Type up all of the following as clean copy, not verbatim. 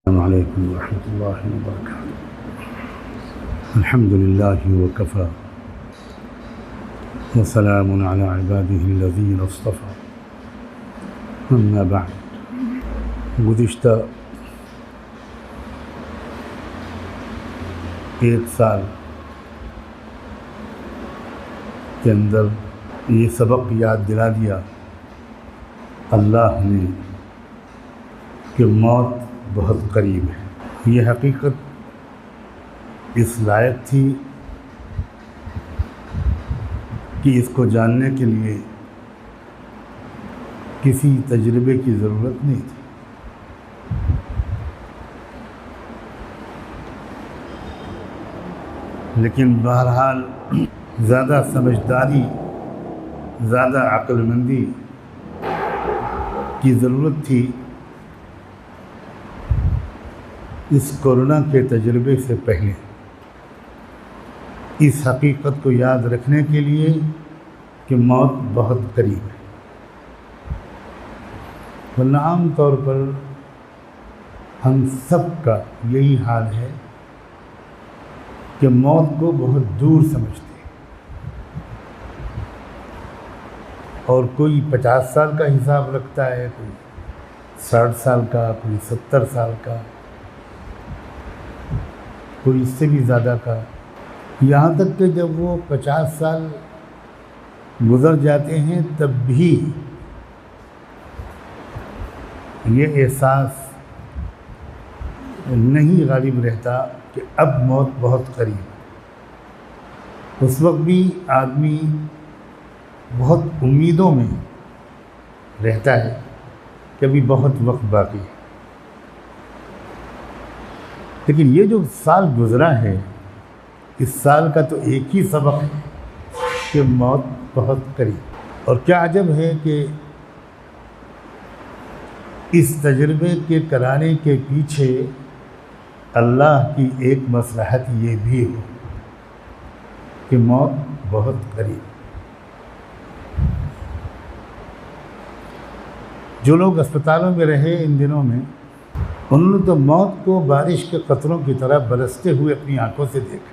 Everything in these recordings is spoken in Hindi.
अस्सलामु अलैकुम वरहमतुल्लाहि वबरकातुहू। अल्हम्दुलिल्लाहि वकफ़ा व सलामुन अला इबादिहिल्लज़ीना इस्तफ़ा, अम्मा बअद। गुज़िश्ता एक साल के अंदर ये सबक याद दिला दिया अल्लाह ने कि मौत बहुत करीब है। ये हकीकत इस लायक थी कि इसको जानने के लिए किसी तजुर्बे की ज़रूरत नहीं थी। लेकिन बहरहाल ज़्यादा समझदारी, ज़्यादा अक्लमंदी की ज़रूरत थी इस कोरोना के तजुर्बे से पहले, इस हकीकत को याद रखने के लिए कि मौत बहुत करीब है। वरना आम तौर पर हम सब का यही हाल है कि मौत को बहुत दूर समझते हैं, और कोई 50 साल का हिसाब रखता है, कोई 60 साल का, कोई 70 साल का, कोई इससे भी ज़्यादा का। यहाँ तक कि जब वो 50 साल गुज़र जाते हैं तब भी ये एहसास नहीं गालिब रहता कि अब मौत बहुत करीब है। उस वक्त भी आदमी बहुत उम्मीदों में रहता है कि अभी बहुत वक्त बाकी है। लेकिन ये जो साल गुज़रा है, इस साल का तो एक ही सबक है कि मौत बहुत करीब। और क्या अजब है कि इस तजुर्बे के कराने के पीछे अल्लाह की एक मसलहत ये भी हो कि मौत बहुत करीब। जो लोग अस्पतालों में रहे इन दिनों में, उन्होंने तो मौत को बारिश के कतरों की तरह बरसते हुए अपनी आंखों से देखा।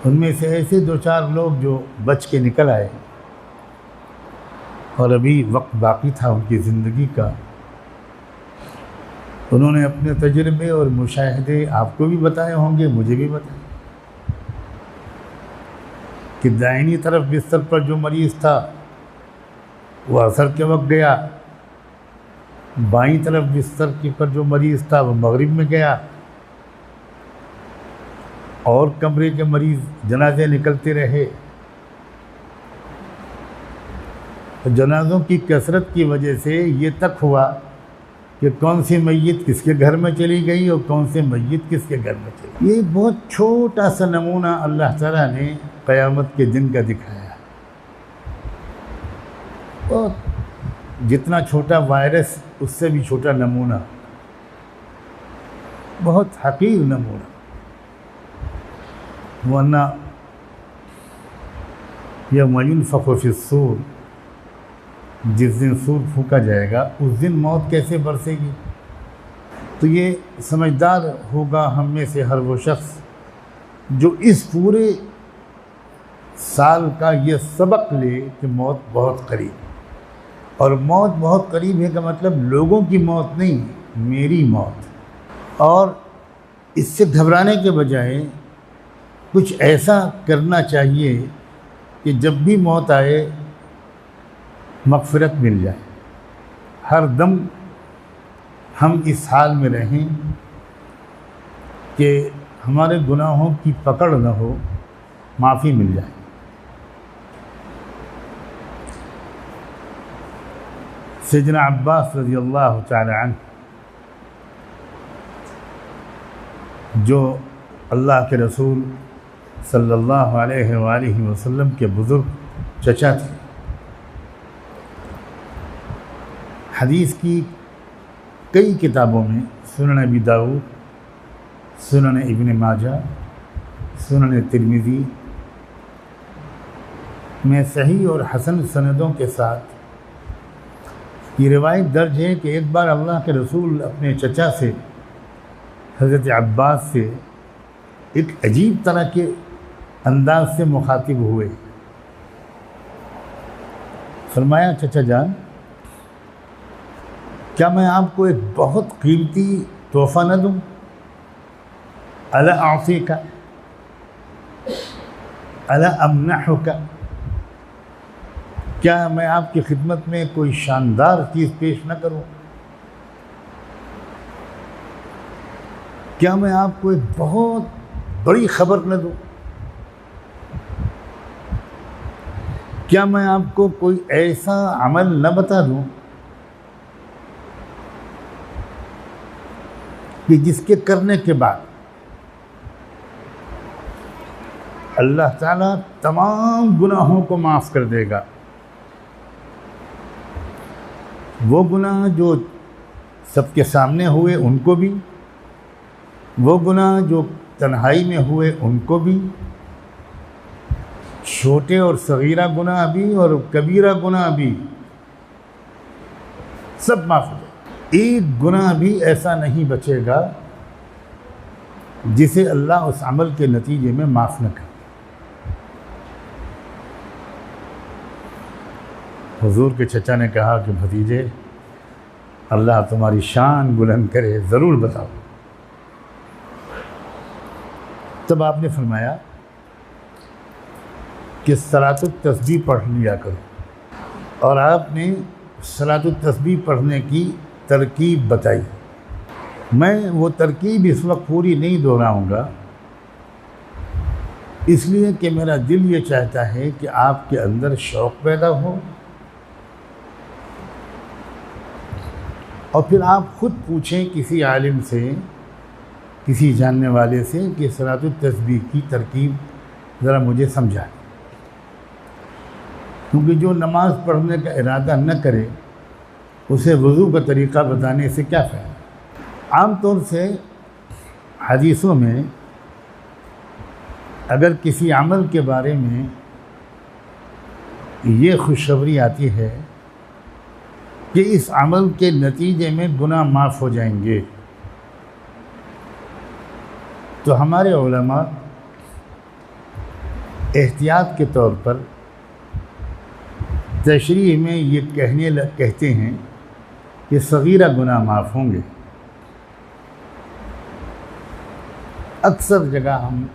उनमें से ऐसे 2-4 लोग जो बच के निकल आए और अभी वक्त बाकी था उनकी ज़िंदगी का, उन्होंने अपने तजुर्बे और मुशाहिदे आपको भी बताए होंगे, मुझे भी बताए कि दाहिनी तरफ बिस्तर पर जो मरीज़ था वो असर के वक्त गया, बाईं तरफ बिस्तर के पर जो मरीज़ था वो मगरिब में गया, और कमरे के मरीज़ जनाजे निकलते रहे। तो जनाज़ों की कसरत की वजह से ये तक हुआ कि कौन सी मैयत किसके घर में चली गई और कौन सी मैयत किसके घर में चली गई। ये बहुत छोटा सा नमूना अल्लाह ताला ने क़यामत के दिन का दिखाया। और जितना छोटा वायरस उससे भी छोटा नमूना, बहुत हकीर नमूना। वरना यौम युनफ़ख़ु फ़िस्सूर, जिस दिन सूर फूंका जाएगा उस दिन मौत कैसे बरसेगी। तो ये समझदार होगा हम में से हर वो शख्स जो इस पूरे साल का ये सबक ले कि मौत बहुत करीब। और मौत बहुत करीब है का मतलब लोगों की मौत नहीं, मेरी मौत। और इससे घबराने के बजाय कुछ ऐसा करना चाहिए कि जब भी मौत आए मग़फ़िरत मिल जाए। हर दम हम इस हाल में रहें कि हमारे गुनाहों की पकड़ न हो, माफ़ी मिल जाए। सैयदना अब्बास रज़ियल्लाहु ताला अन्हु, जो अल्लाह के रसूल सल्लल्लाहु अलैहि वसल्लम के बुज़ुर्ग चचा थे, हदीस की कई किताबों में सुनन अबी दाऊद, सुनन इब्न माजा, सुनन तिरमिज़ी में सही और हसन सनदों के साथ ये रिवायत दर्ज है कि एक बार अल्लाह के रसूल अपने चचा से हज़रत अब्बास से एक अजीब तरह के अंदाज से मुखातिब हुए। फरमाया, चचा जान, क्या मैं आपको एक बहुत कीमती तोहफ़ा न दूँ? अला आफ़ीका अला अमनहुका, क्या मैं आपकी खिदमत में कोई शानदार चीज़ पेश न करूं? क्या मैं आपको एक बहुत बड़ी खबर न दूं? क्या मैं आपको कोई ऐसा अमल न बता दूं कि जिसके करने के बाद अल्लाह ताला तमाम गुनाहों को माफ़ कर देगा? वो गुनाह जो सबके सामने हुए उनको भी, वो गुनाह जो तन्हाई में हुए उनको भी, छोटे और सगीरा गुनाह भी और कबीरा गुनाह भी, सब माफ़ हो जाए। एक गुनाह भी ऐसा नहीं बचेगा जिसे अल्लाह उस अमल के नतीजे में माफ़ न करे। हुजूर के चचा ने कहा कि भतीजे, अल्लाह तुम्हारी शान बुलंद करे, ज़रूर बताओ। तब आपने फरमाया कि सलातुत तस्बीह पढ़ लिया करो, और आपने सलातुत तस्बीह पढ़ने की तरकीब बताई। मैं वो तरकीब इस वक्त पूरी नहीं दोहराऊँगा, इसलिए कि मेरा दिल ये चाहता है कि आपके अंदर शौक़ पैदा हो और फिर आप ख़ुद पूछें किसी आलिम से, किसी जानने वाले से कि सलातुत तस्बीह की तरकीब ज़रा मुझे समझाएं। क्योंकि जो नमाज़ पढ़ने का इरादा न करे उसे वज़ू का तरीक़ा बताने से क्या फ़ायदा। आम तौर से हदीसों में अगर किसी अमल के बारे में ये खुशखबरी आती है कि इस अमल के नतीजे में गुनाह माफ़ हो जाएंगे, तो हमारे उलमा एहतियात के तौर पर तशरीह में ये कहते हैं कि सगीरा गुनाह माफ़ होंगे। अक्सर जगह हम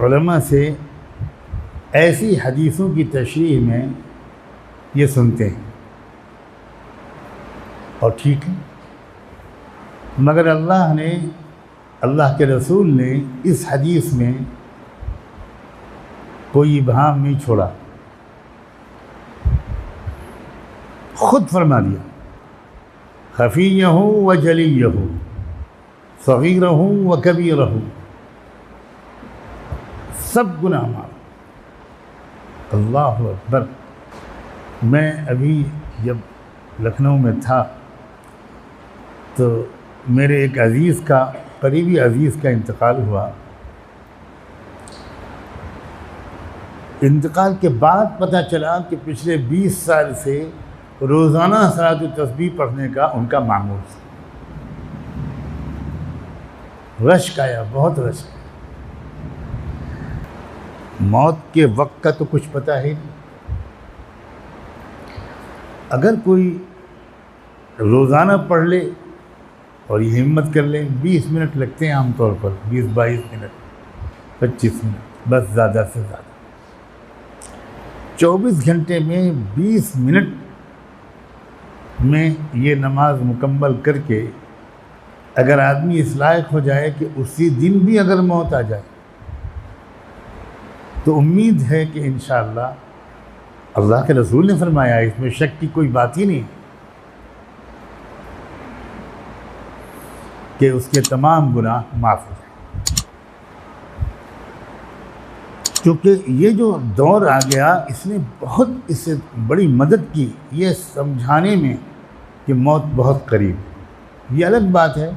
उलमा से ऐसी हदीसों की तशरीह में ये सुनते हैं, और ठीक है, मगर अल्लाह के रसूल ने इस हदीस में कोई इबहाम नहीं छोड़ा, ख़ुद फरमा दिया, खफ़ीयहु व जलीयहु, सगीरहु व कबीरहु, सब गुनाह माफ़। अल्लाहु अकबर। मैं अभी जब लखनऊ में था तो मेरे एक अज़ीज़ का, करीबी अज़ीज़ का इंतकाल हुआ। इंतकाल के बाद पता चला कि पिछले 20 साल से रोज़ाना सलातुत तस्बीह पढ़ने का उनका मामूल था। रश्क आया, बहुत रश्क। मौत के वक्त का तो कुछ पता ही नहीं। अगर कोई रोज़ाना पढ़ ले और ये हिम्मत कर ले, 20 मिनट लगते हैं आमतौर पर, 20-22 मिनट, 25 मिनट, बस ज़्यादा से ज़्यादा। 24 घंटे में 20 मिनट में ये नमाज मुकम्मल करके अगर आदमी इस लायक हो जाए कि उसी दिन भी अगर मौत आ जाए, तो उम्मीद है कि इंशाअल्लाह अल्लाह के रसूल ने फरमाया, इसमें शक की कोई बात ही नहीं, कि उसके तमाम गुनाह माफ़ हो जाए। क्योंकि ये जो दौर आ गया, इसने बहुत इससे बड़ी मदद की ये समझाने में कि मौत बहुत करीब है। ये अलग बात है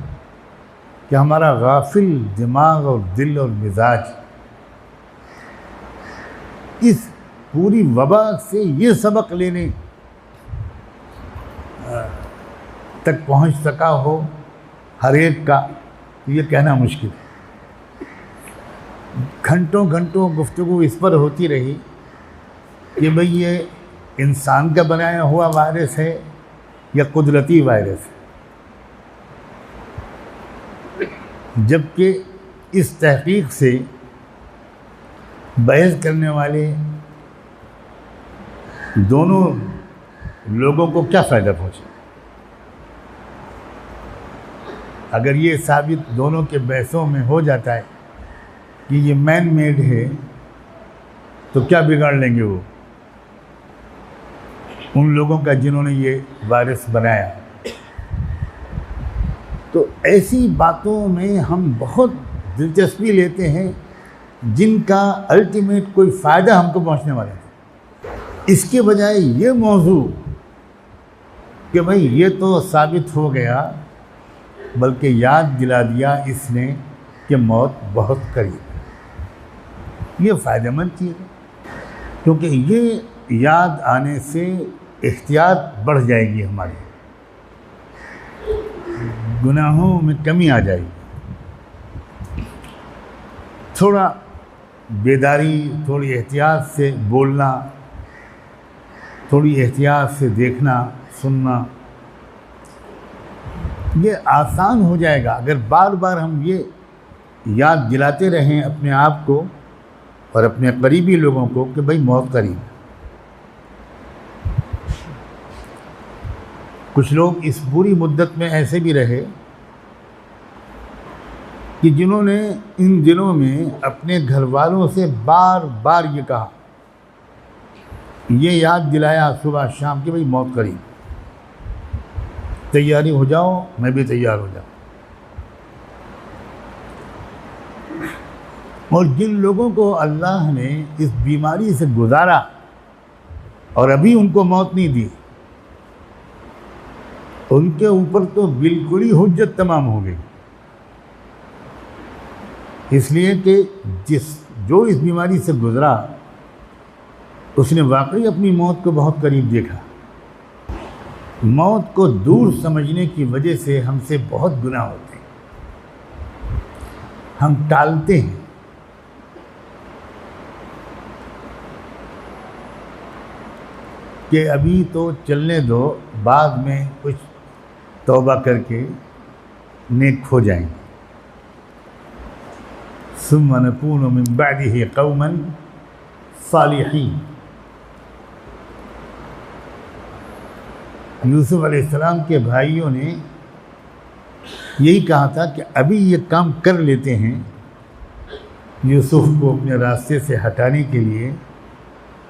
कि हमारा गाफिल दिमाग और दिल और मिजाज इस पूरी वबा से ये सबक लेने तक पहुंच सका हो हर एक का, तो ये कहना मुश्किल है। घंटों घंटों गुफ्तगू इस पर होती रही कि भाई ये इंसान का बनाया हुआ वायरस है या कुदरती वायरस है, जबकि इस तहकीक से बहस करने वाले दोनों लोगों को क्या फ़ायदा पहुँचा। अगर ये साबित दोनों के बहसों में हो जाता है कि ये मैन मेड है, तो क्या बिगाड़ लेंगे वो उन लोगों का जिन्होंने ये वायरस बनाया। तो ऐसी बातों में हम बहुत दिलचस्पी लेते हैं जिनका अल्टीमेट कोई फ़ायदा हमको पहुंचने वाला है। इसके बजाय ये मौजू कि भाई ये तो साबित हो गया, बल्कि याद दिला दिया इसने कि मौत बहुत करीब है, ये फ़ायदेमंद चीज़ है, क्योंकि ये याद आने से एहतियात बढ़ जाएगी, हमारी गुनाहों में कमी आ जाएगी। थोड़ा बेदारी, थोड़ी एहतियात से बोलना, थोड़ी एहतियात से देखना सुनना, ये आसान हो जाएगा अगर बार बार हम ये याद दिलाते रहें अपने आप को और अपने करीबी लोगों को कि भाई मौत करीब है। कुछ लोग इस पूरी मुद्दत में ऐसे भी रहे कि जिन्होंने इन दिनों में अपने घर वालों से बार बार ये कहा, ये याद दिलाया सुबह शाम कि भाई मौत करीब, तैयारी हो जाओ, मैं भी तैयार हो जाऊँ। और जिन लोगों को अल्लाह ने इस बीमारी से गुजारा और अभी उनको मौत नहीं दी, उनके ऊपर तो बिल्कुल ही हुज्जत तमाम हो गई, इसलिए कि जो इस बीमारी से गुजरा उसने वाकई अपनी मौत को बहुत करीब देखा। मौत को दूर समझने की वजह से हमसे बहुत गुनाह होते हैं, हम टालते हैं। कि अभी तो चलने दो, बाद में कुछ तौबा करके नेक हो जाएंगे। सुम्मा नकूनु मिन बअदिही कौमन सालिहीन। यूसुफ अलैहिस्सलाम के भाइयों ने यही कहा था कि अभी ये काम कर लेते हैं यूसुफ को अपने रास्ते से हटाने के लिए,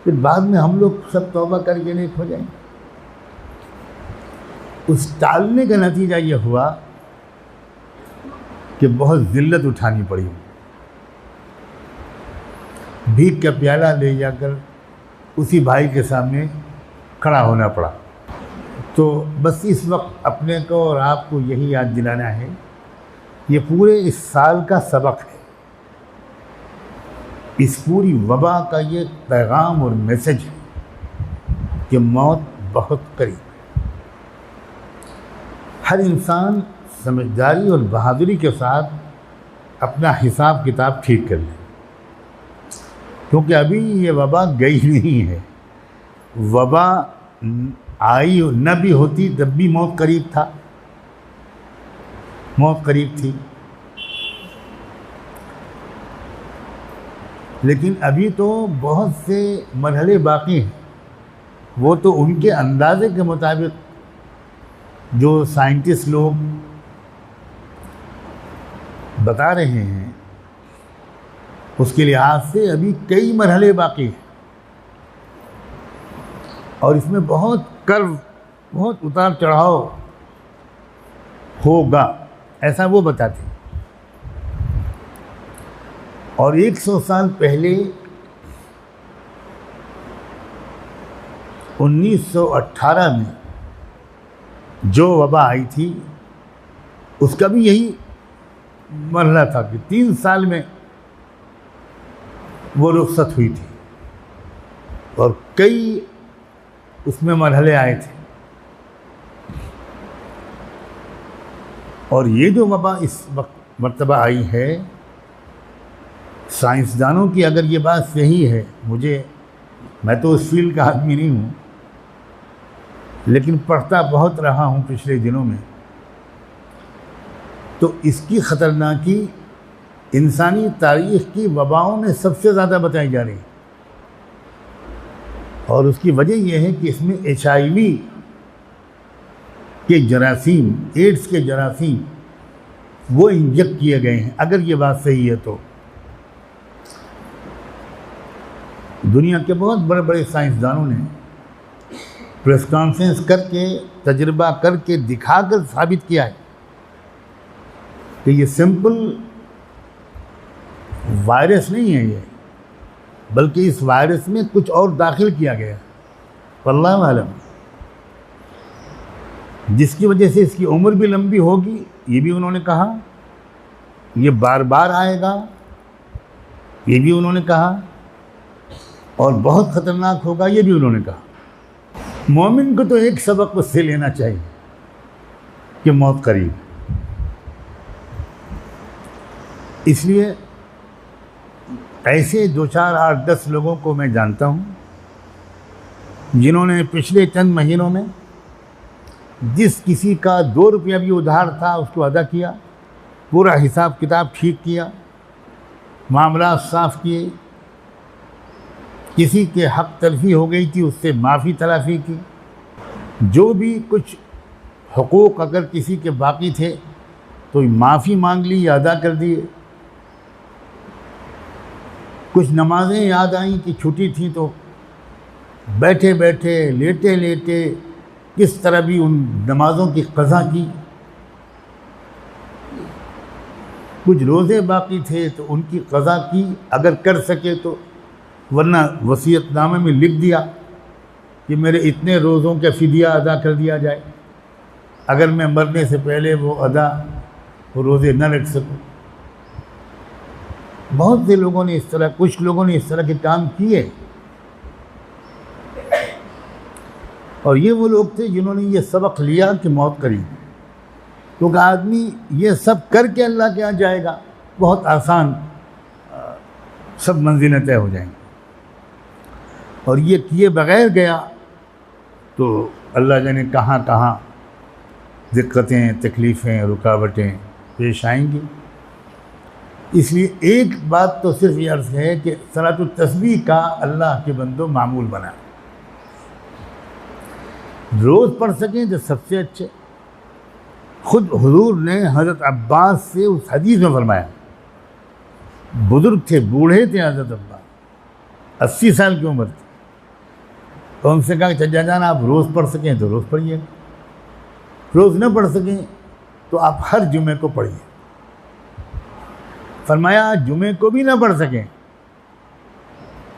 फिर बाद में हम लोग सब तौबा करके नेक हो जाएंगे। उस टालने का नतीजा ये हुआ कि बहुत ज़िल्लत उठानी पड़ी, भीख का प्याला ले जाकर उसी भाई के सामने खड़ा होना पड़ा। तो बस इस वक्त अपने को और आपको यही याद दिलाना है, ये पूरे इस साल का सबक है, इस पूरी वबा का ये पैगाम और मैसेज है कि मौत बहुत करीब है। हर इंसान समझदारी और बहादुरी के साथ अपना हिसाब किताब ठीक कर ले, क्योंकि अभी ये वबा गई नहीं है। वबा आई न भी होती तब भी मौत करीब था, मौत करीब थी, लेकिन अभी तो बहुत से मरहले बाकी हैं। वो तो उनके अंदाजे के मुताबिक जो साइंटिस्ट लोग बता रहे हैं उसके लिहाज से अभी कई मरहले बाकी हैं, और इसमें बहुत कर्व, बहुत उतार चढ़ाव होगा, ऐसा वो बताते हैं। और 100 साल पहले 1918 में जो वबा आई थी उसका भी यही मरहला था कि 3 साल में वो रुखसत हुई थी, और कई उसमें मरहले आए थे। और ये जो वबा इस वक्त मर्तबा आई है, साइंसदानों की अगर ये बात सही है, मैं तो उस फील्ड का आदमी नहीं हूँ, लेकिन पढ़ता बहुत रहा हूँ पिछले दिनों में, तो इसकी ख़तरनाकी इंसानी तारीख़ की वबाओं में सबसे ज़्यादा बताई जा रही है। और उसकी वजह यह है कि इसमें HIV के जरासीम, एड्स के जरासीम वो इंजेक्ट किए गए हैं। अगर ये बात सही है तो दुनिया के बहुत बड़े बड़े साइंसदानों ने प्रेस कॉन्फ्रेंस करके, तजर्बा करके, दिखाकर साबित किया है कि ये सिंपल वायरस नहीं है ये, बल्कि इस वायरस में कुछ और दाखिल किया गया, वल्लाहु आलम, जिसकी वजह से इसकी उम्र भी लंबी होगी, ये भी उन्होंने कहा। ये बार बार आएगा, ये भी उन्होंने कहा। और बहुत ख़तरनाक होगा, ये भी उन्होंने कहा। मोमिन को तो एक सबक उससे लेना चाहिए कि मौत करीब। इसलिए ऐसे 2, 4, 8, 10 लोगों को मैं जानता हूँ जिन्होंने पिछले चंद महीनों में जिस किसी का 2 रुपया भी उधार था उसको अदा किया, पूरा हिसाब किताब ठीक किया, मामला साफ़ किए, किसी के हक तलफी हो गई थी उससे माफ़ी तलाफ़ी की, जो भी कुछ हुकूक अगर किसी के बाकी थे तो माफ़ी मांग ली या अदा कर दिए। कुछ नमाज़ें याद आई कि छुट्टी थी तो बैठे बैठे, लेटे लेटे किस तरह भी उन नमाज़ों की क़ज़ा की। कुछ रोज़े बाकी थे तो उनकी क़ज़ा की अगर कर सके तो, वरना वसीयतनामे में लिख दिया कि मेरे इतने रोज़ों का फ़िदिया अदा कर दिया जाए, अगर मैं मरने से पहले वो रोज़े न रख सकूं। बहुत से लोगों ने इस तरह, कुछ लोगों ने इस तरह के काम किए, और ये वो लोग थे जिन्होंने ये सबक लिया कि मौत करीब। क्योंकि आदमी ये सब करके अल्लाह के यहाँ जाएगा, बहुत आसान सब मंजिलें तय हो जाएंगी, और ये किए बग़ैर गया तो अल्लाह जाने कहाँ कहाँ दिक्कतें, तकलीफ़ें, रुकावटें पेश आएंगी। इसलिए एक बात तो सिर्फ ये अर्ज़ है कि सलातुत तस्बीह का अल्लाह के बंदों मामूल बनाए, रोज़ पढ़ सकें तो सबसे अच्छे। खुद हुजूर ने हज़रत अब्बास से उस हदीस में फरमाया, बुज़ुर्ग थे, बूढ़े थे हज़रत अब्बास, 80 साल की उम्र थी, तो उनसे कहा कि चचा जान आप रोज़ पढ़ सकें तो रोज़ पढ़िए, रोज़ न पढ़ सकें तो आप हर जुमे को पढ़िए। फरमाया जुमे को भी ना पढ़ सकें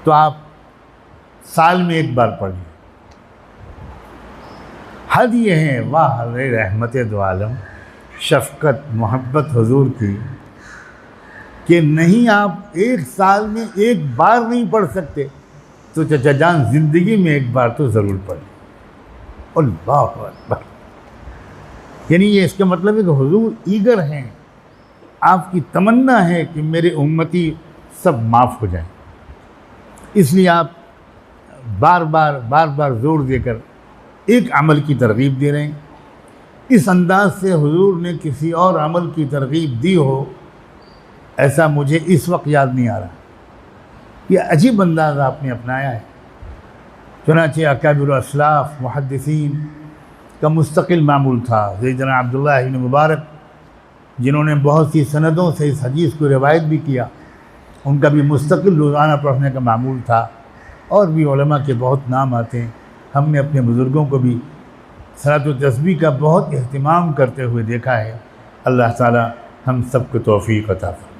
तो आप साल में एक बार पढ़िए। हद ये है, वाह रहमत दो आलम, शफ़क़त, मोहब्बत हुजूर की, कि नहीं आप एक साल में एक बार नहीं पढ़ सकते तो चचा जान ज़िंदगी में एक बार तो ज़रूर पढ़ें। अल्लाहु अकबर। यानी ये इसका मतलब है कि हुजूर ईगर हैं, आपकी तमन्ना है कि मेरे उम्मती सब माफ़ हो जाएं। इसलिए आप बार बार ज़ोर देकर एक अमल की तरगीब दे रहे हैं। इस अंदाज से हुजूर ने किसी और अमल की तरगीब दी हो, ऐसा मुझे इस वक्त याद नहीं आ रहा। ये अजीब अंदाज़ आपने अपनाया है। चुनांचे अकाबिर असलाफ मुहद्दिसीन का मुस्तकिल मामूल था। सैयदना अब्दुल्लाह इब्न मुबारक, जिन्होंने बहुत सी सनदों से इस हदीस को रिवायत भी किया, उनका भी मुस्तकिल रोज़ाना पढ़ने का मामूल था। और भी उलमा के बहुत नाम आते हैं। हमने अपने बुज़ुर्गों को भी सलातुत तस्बीह का बहुत अहतमाम करते हुए देखा है। अल्लाह ताला हम सबको तौफ़ीक़ अता फरमाए।